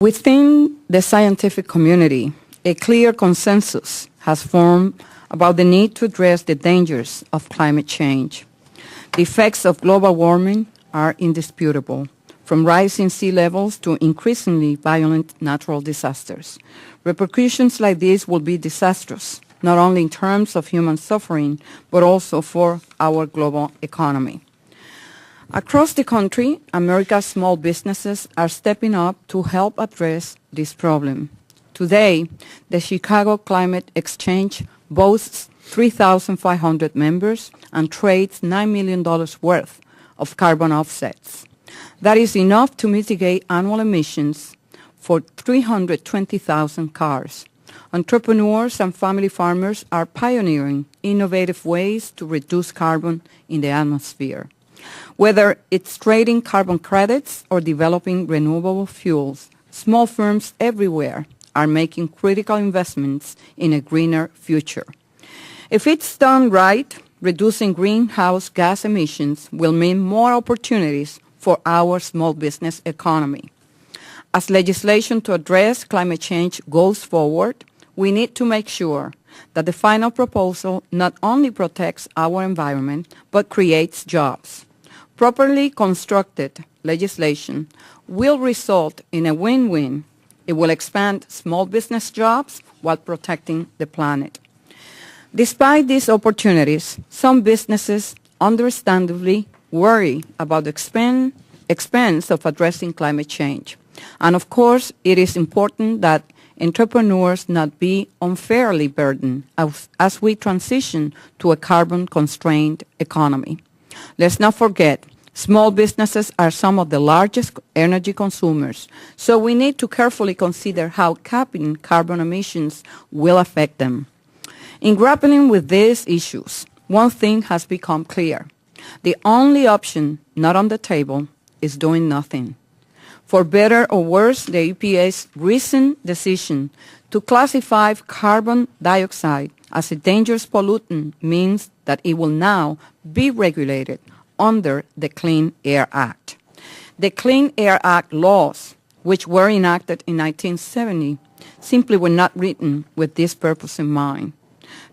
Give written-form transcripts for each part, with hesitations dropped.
Within the scientific community, a clear consensus has formed about the need to address the dangers of climate change. The effects of global warming are indisputable, from rising sea levels to increasingly violent natural disasters. Repercussions like these will be disastrous, not only in terms of human suffering, but also for our global economy. Across the country, America's small businesses are stepping up to help address this problem. Today, the Chicago Climate Exchange boasts 3,500 members and trades $9 million worth of carbon offsets. That is enough to mitigate annual emissions for 320,000 cars. Entrepreneurs and family farmers are pioneering innovative ways to reduce carbon in the atmosphere. Whether it's trading carbon credits or developing renewable fuels, small firms everywhere are making critical investments in a greener future. If it's done right, reducing greenhouse gas emissions will mean more opportunities for our small business economy. As legislation to address climate change goes forward, we need to make sure that the final proposal not only protects our environment, but creates jobs. Properly constructed legislation will result in a win-win. It will expand small business jobs while protecting the planet. Despite these opportunities, some businesses understandably worry about the expense of addressing climate change. And of course, it is important that entrepreneurs not be unfairly burdened as we transition to a carbon-constrained economy. Let's not forget, small businesses are some of the largest energy consumers, so we need to carefully consider how capping carbon emissions will affect them. In grappling with these issues, one thing has become clear. The only option not on the table is doing nothing. For better or worse, the EPA's recent decision to classify carbon dioxide as a dangerous pollutant means that it will now be regulated under the Clean Air Act. The Clean Air Act laws, which were enacted in 1970, simply were not written with this purpose in mind.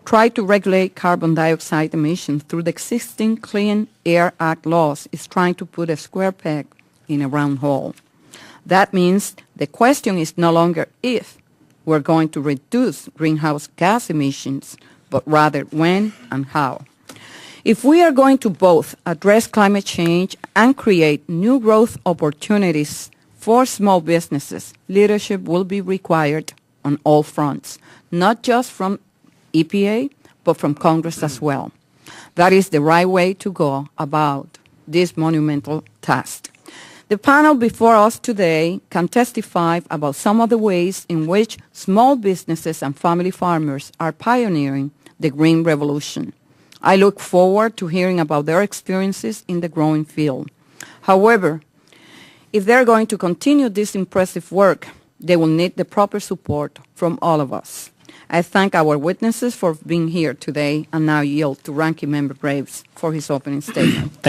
Try to regulate carbon dioxide emissions through the existing Clean Air Act laws is trying to put a square peg in a round hole. That means the question is no longer if we're going to reduce greenhouse gas emissions, but rather when and how. If we are going to both address climate change and create new growth opportunities for small businesses, leadership will be required on all fronts, not just from EPA, but from Congress as well. That is the right way to go about this monumental task. The panel before us today can testify about some of the ways in which small businesses and family farmers are pioneering the green revolution. I look forward to hearing about their experiences in the growing field. However, if they're going to continue this impressive work, they will need the proper support from all of us. I thank our witnesses for being here today and now yield to Ranking Member Graves for his opening statement.